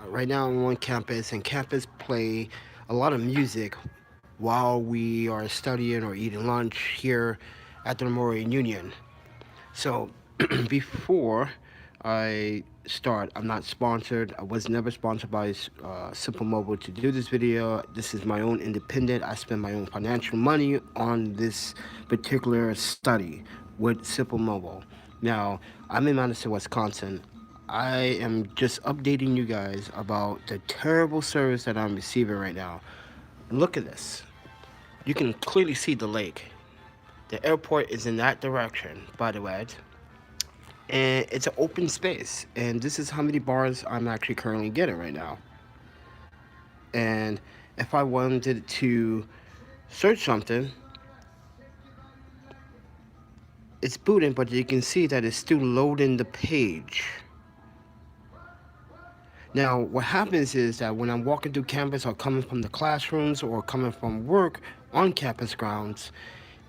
Right now I'm on campus, and campus play a lot of music while we are studying or eating lunch here at the Memorial Union. So before I start, I'm not sponsored. I was never sponsored by Simple Mobile to do this video. This is my own independent. I spend my own financial money on this particular study with Simple Mobile. Now, I'm in Madison, Wisconsin. I am just updating you guys about the terrible service that I'm receiving right now. Look at this. You can clearly see the lake. The airport is in that direction, by the way. And it's an open space. And this is how many bars I'm actually currently getting right now. And if I wanted to search something, it's booting, but you can see that it's still loading the page. Now, what happens is that when I'm walking through campus or coming from the classrooms or coming from work on campus grounds,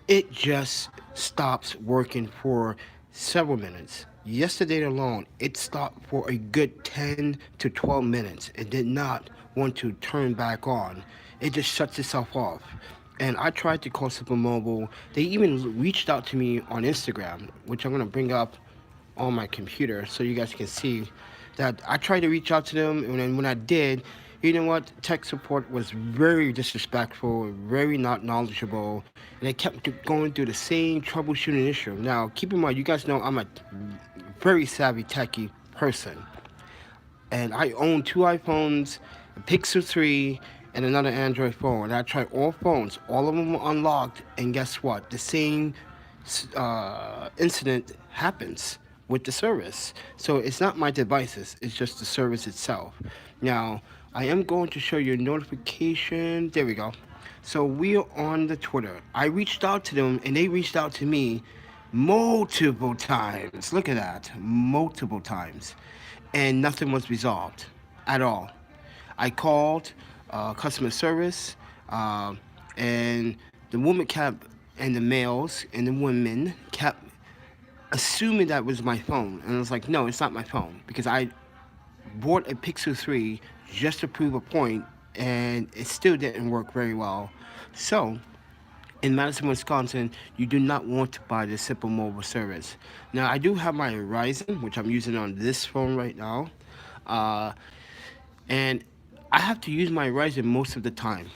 it just stops working for several minutes. Yesterday alone, it stopped for a good 10 to 12 minutes. It did not want to turn back on. It just shuts itself off. And I tried to call Simple Mobile. They even reached out to me on Instagram, which I'm going to bring up on my computer so you guys can see that I tried to reach out to them, and then when I did, you know what? Tech support was very disrespectful, very not knowledgeable, and they kept going through the same troubleshooting issue. Now, keep in mind, you guys know I'm a very savvy techie person, and I own two iPhones, a Pixel 3, and another Android phone. And I tried all phones, all of them were unlocked, and guess what? The same incident happens with the service. So it's not my devices, it's just the service itself. Now, I am going to show you a notification. There we go. So we are on the Twitter. I reached out to them and they reached out to me multiple times. Look at that, multiple times. And nothing was resolved at all. I called customer service, and the woman kept, and the males and the women kept assuming that was my phone. And I was like, no, it's not my phone, because I bought a Pixel 3 just to prove a point, and it still didn't work very well. So in Madison, Wisconsin, you do not want to buy the Simple Mobile service. Now, I do have my Verizon, which I'm using on this phone right now, and I have to use my Verizon most of the time.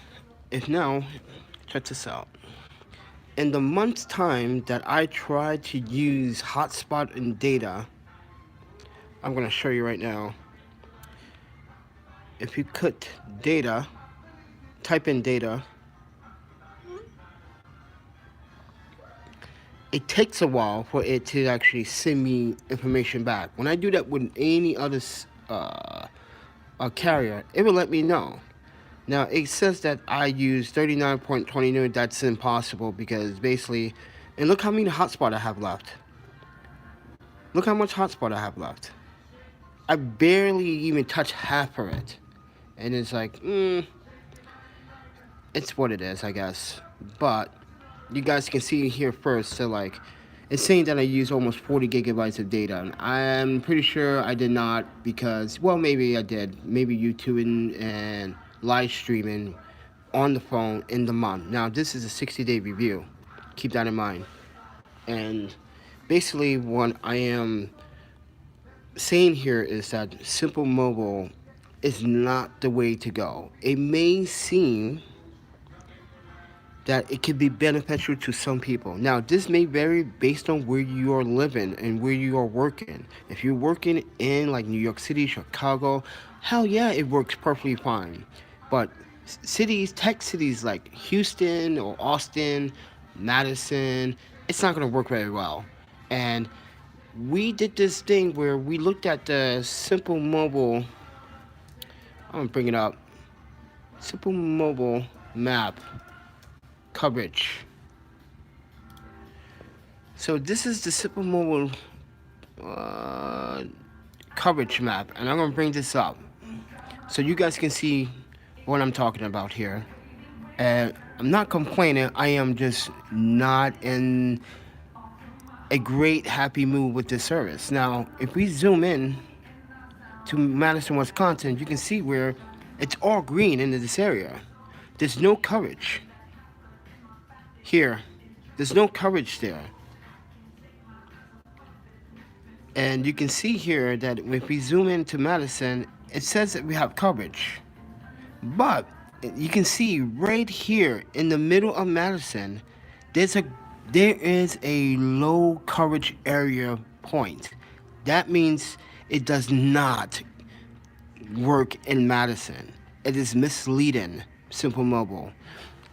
If now, check this out. In the month's time that I tried to use hotspot and data, I'm going to show you right now. If you put data, type in data, it takes a while for it to actually send me information back. When I do that with any other carrier, it will let me know. Now, it says that I use 39.29. That's impossible, because basically, and look how many hotspot I have left. Look how much hotspot I have left. I barely even touch half of it. And it's like, it's what it is, I guess. But you guys can see here first, so like, it's saying that I use almost 40 gigabytes of data. And I'm pretty sure I did not, because, well, maybe I did. Maybe YouTubing and live streaming on the phone in the month. Now, this is a 60-day review. Keep that in mind. And basically, what I am saying here is that Simple Mobile is not the way to go. It may seem that it could be beneficial to some people. Now, this may vary based on where you are living and where you are working. If you're working in like New York City, Chicago, hell yeah, it works perfectly fine. But cities, tech cities like Houston or Austin, Madison, it's not going to work very well. And we did this thing where we looked at the Simple Mobile, I'm going to bring it up, Simple Mobile map coverage. So this is the Simple Mobile coverage map, and I'm going to bring this up so you guys can see what I'm talking about here. And I'm not complaining, I am just not in a great happy mood with this service. Now, if we zoom in to Madison, Wisconsin, you can see where it's all green in this area. There's no coverage here. There's no coverage there. And you can see here that if we zoom into Madison, it says that we have coverage. But you can see right here in the middle of Madison, there's a there is a low coverage area point. That means it does not work in Madison. It is misleading Simple Mobile.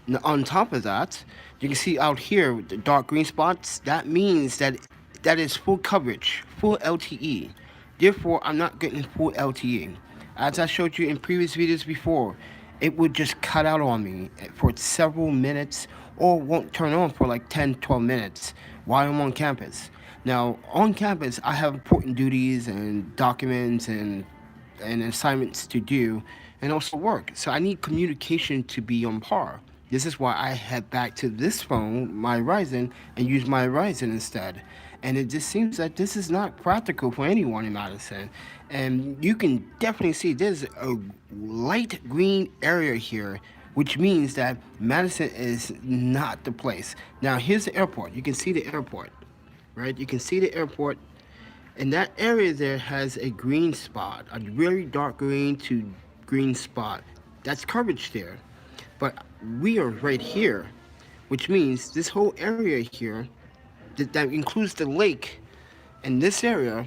Now, on top of that, you can see out here the dark green spots. That means that that is full coverage, full LTE. Therefore, I'm not getting full LTE. As I showed you in previous videos before, it would just cut out on me for several minutes or won't turn on for like 10, 12 minutes while I'm on campus. Now, on campus, I have important duties and documents and assignments to do and also work. So I need communication to be on par. This is why I head back to this phone, my Verizon, and use my Verizon instead. And it just seems that this is not practical for anyone in Madison. And you can definitely see there's a light green area here, which means that Madison is not the place. Now, here's the airport. You can see the airport, right? You can see the airport. And that area there has a green spot, a very dark green to green spot. That's coverage there. But we are right here, which means this whole area here, that includes the lake, and this area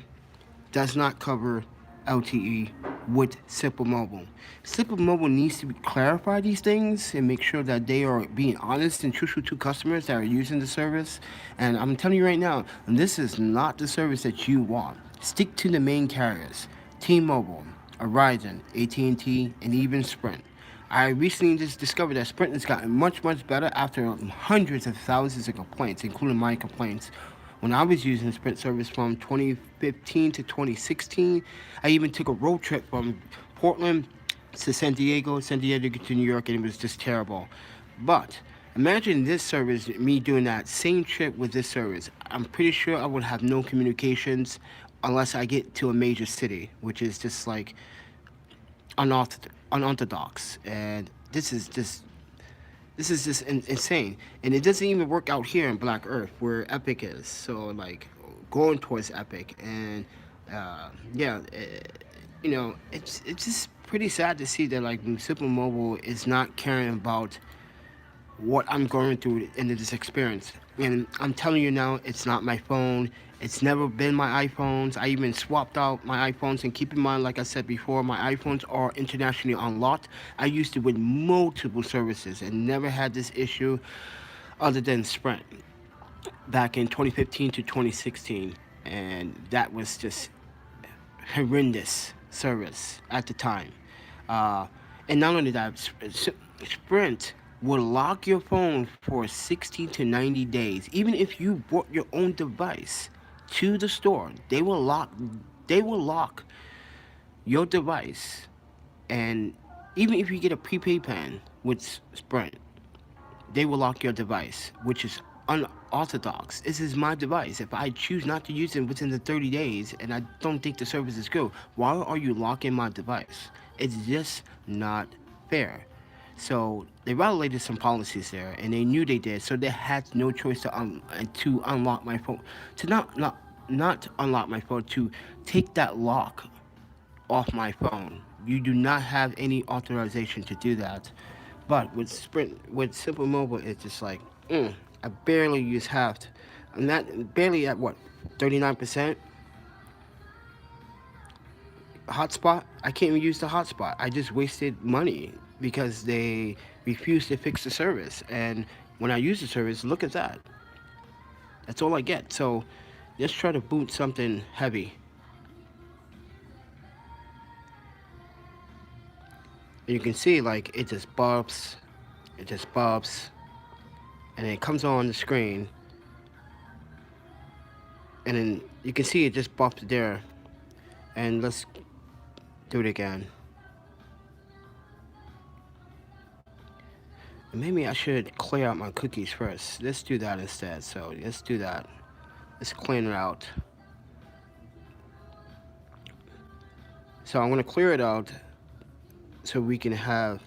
does not cover LTE with Simple Mobile. Simple Mobile needs to clarify these things and make sure that they are being honest and truthful to customers that are using the service. And I'm telling you right now, this is not the service that you want. Stick to the main carriers: T-Mobile, Verizon, AT&T, and even Sprint. I recently just discovered that Sprint has gotten much, much better after hundreds of thousands of complaints, including my complaints. When I was using the Sprint service from 2015 to 2016, I even took a road trip from Portland to San Diego to New York, and it was just terrible. But imagine this service, me doing that same trip with this service. I'm pretty sure I would have no communications unless I get to a major city, which is just like unorthodox, and this is just insane. And it doesn't even work out here in Black Earth where Epic is. So like going towards Epic, and yeah, it's just pretty sad to see that like Simple Mobile is not caring about what I'm going through in this experience. And I'm telling you now, it's not my phone. It's never been my iPhones. I even swapped out my iPhones. And keep in mind, like I said before, my iPhones are internationally unlocked. I used it with multiple services and never had this issue other than Sprint back in 2015 to 2016. And that was just horrendous service at the time. And not only that, Sprint will lock your phone for 60 to 90 days. Even if you brought your own device to the store, they will lock your device. And even if you get a prepaid plan with Sprint, they will lock your device, which is unorthodox. This is my device. If I choose not to use it within the 30 days and I don't think the service is good, why are you locking my device? It's just not fair. So they violated some policies there, and they knew they did. So they had no choice to unlock my phone, to not unlock my phone, to take that lock off my phone. You do not have any authorization to do that. But with Simple Mobile, it's just like, I barely use half. I'm not barely at what, 39% hotspot. I can't even use the hotspot. I just wasted money because they refused to fix the service. And when I use the service, look at that. That's all I get. So let's try to boot something heavy. And you can see like it just bumps, and then it comes on the screen, and then you can see it just bumped there. And let's do it again. And maybe I should clear out my cookies first. Let's do that instead. So let's do that. Let's clean it out. So I'm going to clear it out so we can have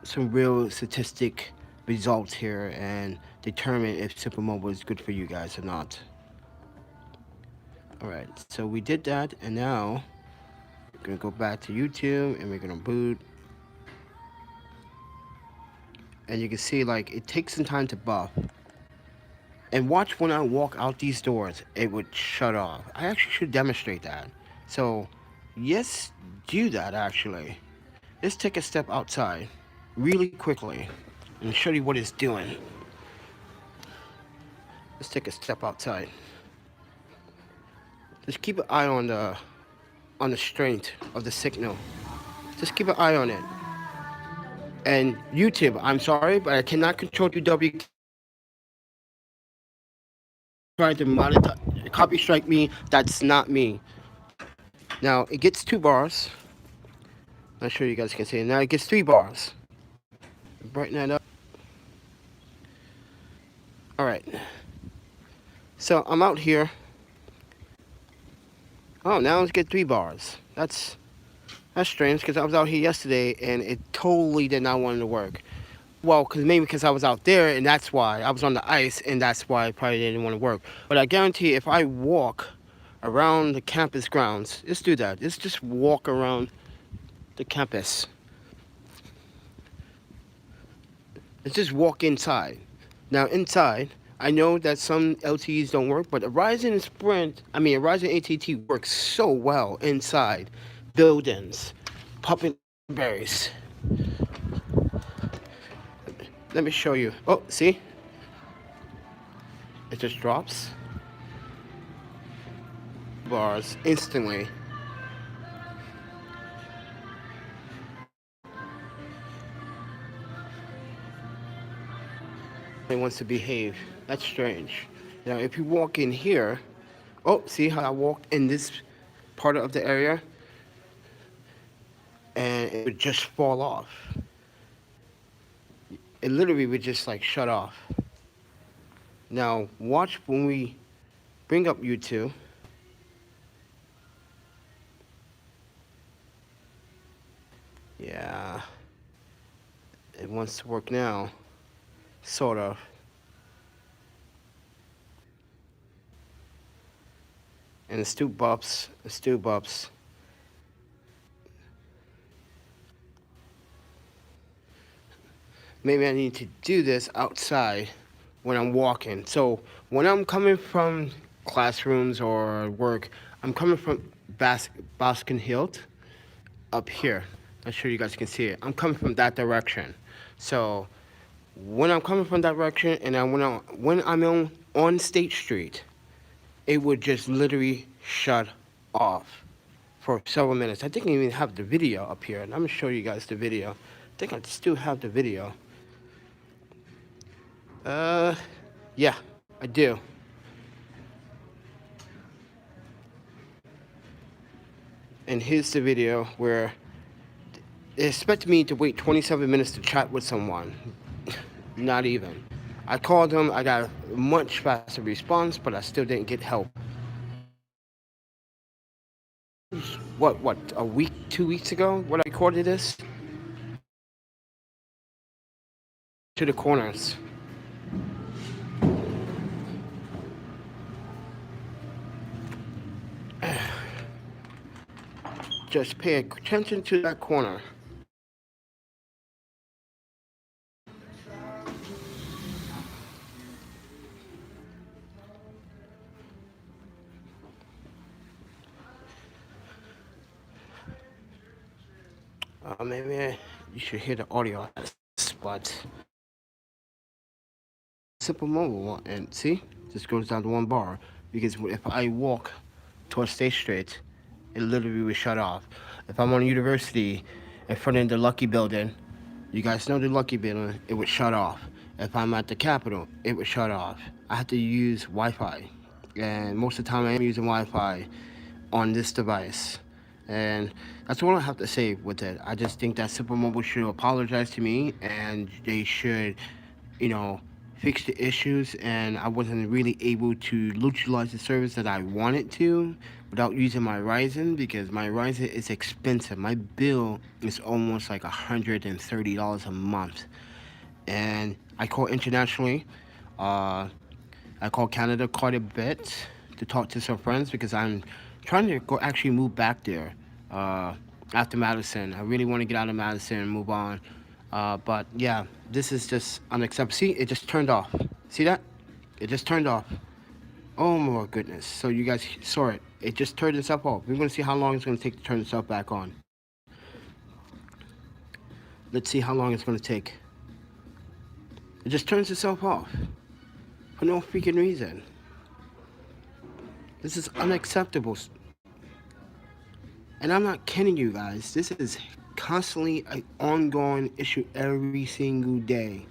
some real statistic results here and determine if Simple Mobile is good for you guys or not. Alright, so we did that, and now we're going to go back to YouTube and we're going to boot. And you can see, like, it takes some time to buff. And watch when I walk out these doors, it would shut off. I actually should demonstrate that. So, yes, do that actually. Let's take a step outside really quickly and show you what it's doing. Let's take a step outside. Just keep an eye on the strength of the signal. Just keep an eye on it. And YouTube, I'm sorry, but I cannot control UW. Trying to monetize, copy strike me. That's not me. Now it gets 2 bars. Not sure you guys can see it. Now it gets 3 bars. Brighten that up. All right. So I'm out here. Oh, now let's get 3 bars. That's strange because I was out here yesterday and it totally did not want to work. Well, maybe because I was out there and that's why. I was on the ice and that's why it probably didn't want to work. But I guarantee if I walk around the campus grounds, let's do that. Let's just walk around the campus. Let's just walk inside. Now inside, I know that some LTEs don't work, but Verizon AT&T works so well inside buildings, popping berries. Let me show you. Oh, see? It just drops. Bars instantly. It wants to behave. That's strange. Now, if you walk in here, oh, see how I walked in this part of the area? And it would just fall off. It literally would just like shut off. Now, watch when we bring up YouTube. Yeah. It wants to work now. Sort of. And it still buffs. It still buffs. Maybe I need to do this outside when I'm walking. So when I'm coming from classrooms or work, I'm coming from Baskin Hill up here. I'm sure you guys can see it. I'm coming from that direction. So when I'm coming from that direction and when I'm on State Street, it would just literally shut off for several minutes. I think I even have the video up here. And I'm gonna show you guys the video. I think I still have the video. Yeah, I do. And here's the video where they expect me to wait 27 minutes to chat with someone. Not even. I called them, I got a much faster response, but I still didn't get help. What, a week, 2 weeks ago, when I recorded this? To the corners. Just pay attention to that corner. Maybe you should hear the audio, but Simple Mobile, and see, just goes down to 1 bar, because if I walk towards State Street, it literally will shut off. If I'm on University, in front of the Lucky Building, you guys know the Lucky Building, it would shut off. If I'm at the Capitol, it would shut off. I have to use Wi-Fi, and most of the time I am using Wi-Fi on this device. And that's all I have to say with it. I just think that Simple Mobile should apologize to me, and they should, fix the issues. And I wasn't really able to utilize the service that I wanted to, without using my Ryzen, because my Ryzen is expensive. My bill is almost like $130 a month. And I call internationally. Uh, I call Canada quite a bit to talk to some friends because I'm trying to go actually move back there uh, after Madison. I really want to get out of Madison and move on. But yeah, this is just unacceptable. See, it just turned off. See that? It just turned off. Oh my goodness. So you guys saw it. It just turned itself off. We're going to see how long it's going to take to turn itself back on. Let's see how long it's going to take. It just turns itself off for no freaking reason. This is unacceptable. And I'm not kidding you guys. This is constantly an ongoing issue every single day.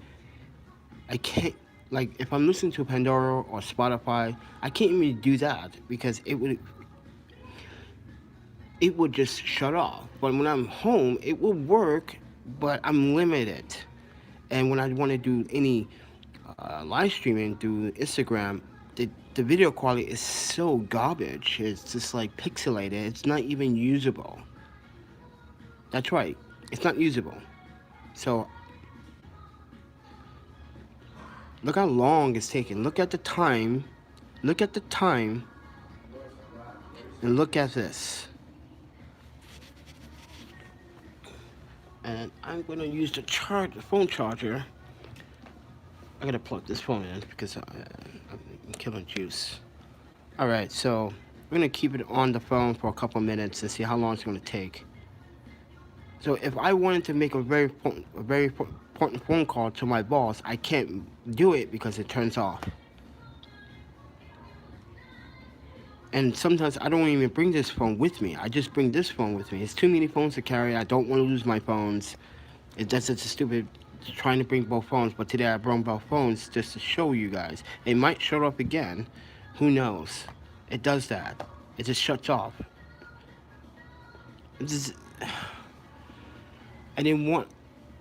I can't, like, if I'm listening to Pandora or Spotify, I can't even do that because it would just shut off. But when I'm home, it will work, but I'm limited. And when I want to do any live streaming through Instagram, the video quality is so garbage. It's just like pixelated. It's not even usable. That's right. It's not usable. So look how long it's taking. Look at the time. Look at the time. And look at this. And I'm going to use the phone charger. I gotta plug this phone in because I'm killing juice. Alright, so we're gonna keep it on the phone for a couple minutes and see how long it's gonna take. So if I wanted to make a very important phone call to my boss, I can't do it because it turns off. And sometimes I don't even bring this phone with me. I just bring this phone with me. It's too many phones to carry. I don't want to lose my phones. That's such a stupid trying to bring both phones, but today I brought both phones just to show you guys. It might shut off again. Who knows? It does that. It just shuts off. I didn't want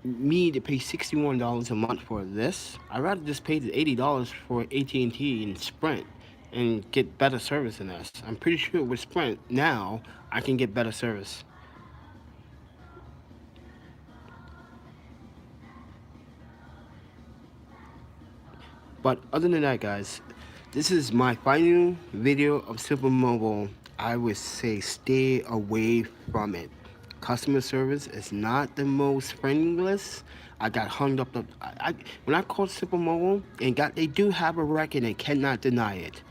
me to pay $61 a month for this. I'd rather just pay the $80 for AT&T and Sprint and get better service than this. I'm pretty sure with Sprint now I can get better service. But other than that, guys, this is my final video of Super Mobile. I would say stay away from it. Customer service is not the most friendliest. I got hung up. When I called Super Mobile and they do have a record and cannot deny it.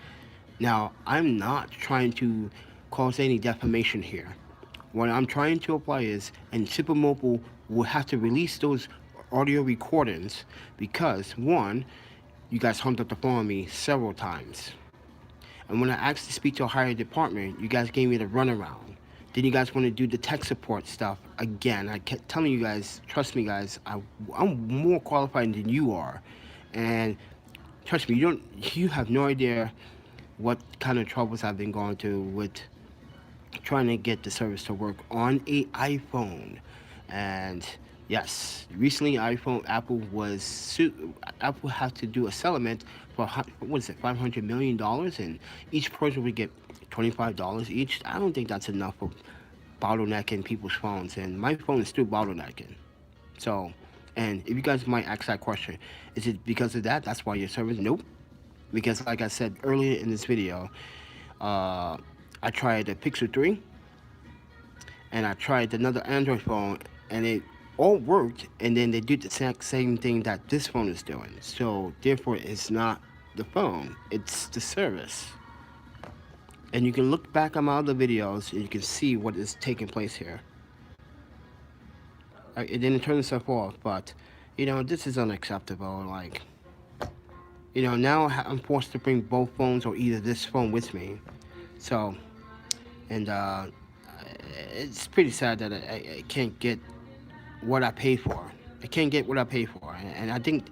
Now, I'm not trying to cause any defamation here. What I'm trying to apply is, and Super Mobile will have to release those audio recordings because, one, you guys hung up the phone on me several times. And when I asked to speak to a higher department, you guys gave me the runaround. Then you guys want to do the tech support stuff again. I kept telling you guys, trust me guys, I'm more qualified than you are. And trust me, you have no idea what kind of troubles I've been going through with trying to get the service to work on a iPhone. And yes, recently Apple had to do a settlement for what is it, $500 million, and each person would get $25 each. I don't think that's enough for bottlenecking people's phones, and my phone is still bottlenecking. So, and if you guys might ask that question, is it because of that? That's why your service? Nope. Because like I said earlier in this video, I tried the Pixel 3, and I tried another Android phone, and it all worked, and then they did the exact same thing that this phone is doing. So therefore, it's not the phone, it's the service. And you can look back on my other videos, and you can see what is taking place here. It didn't turn itself off, but this is unacceptable. Like, now I'm forced to bring both phones or either this phone with me. So, and it's pretty sad that I can't get what I paid for. I can't get what I paid for. And I think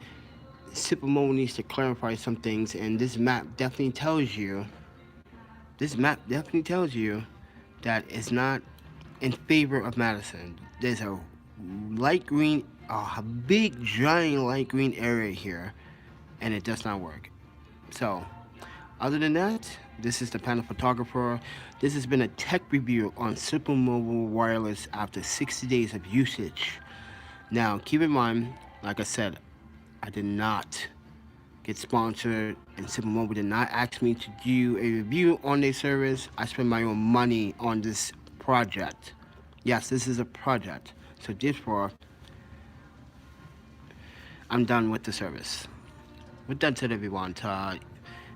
Super Mobile needs to clarify some things, and this map definitely tells you that it's not in favor of Madison. There's a light green, a big giant light green area here, and it does not work. So, other than that, This is the panel photographer. This has been a tech review on Simple Mobile Wireless after 60 days of usage. Now, keep in mind, like I said, I did not get sponsored, and Simple Mobile did not ask me to do a review on their service. I spent my own money on this project. Yes, this is a project. So therefore, I'm done with the service. With that said, everyone,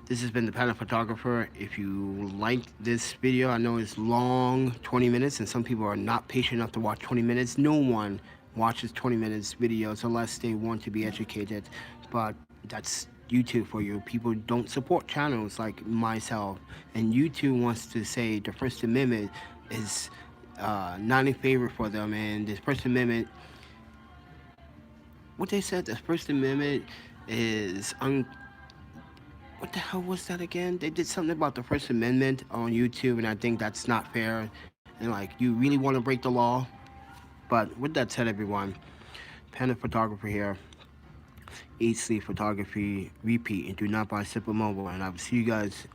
this has been the panel photographer. If you like this video, I know it's long, 20 minutes, and some people are not patient enough to watch 20 minutes. No one watches 20 minutes videos unless they want to be educated. But that's YouTube for you. People don't support channels like myself, and YouTube wants to say the First Amendment is not in favor for them, and the First Amendment, what they said, the First Amendment is what the hell was that again? They did something about the First Amendment on YouTube, and I think that's not fair. And like, you really want to break the law? But with that said, everyone, panel photographer here. Eat, sleep, photography, repeat, and do not buy Simple Mobile. And I will see you guys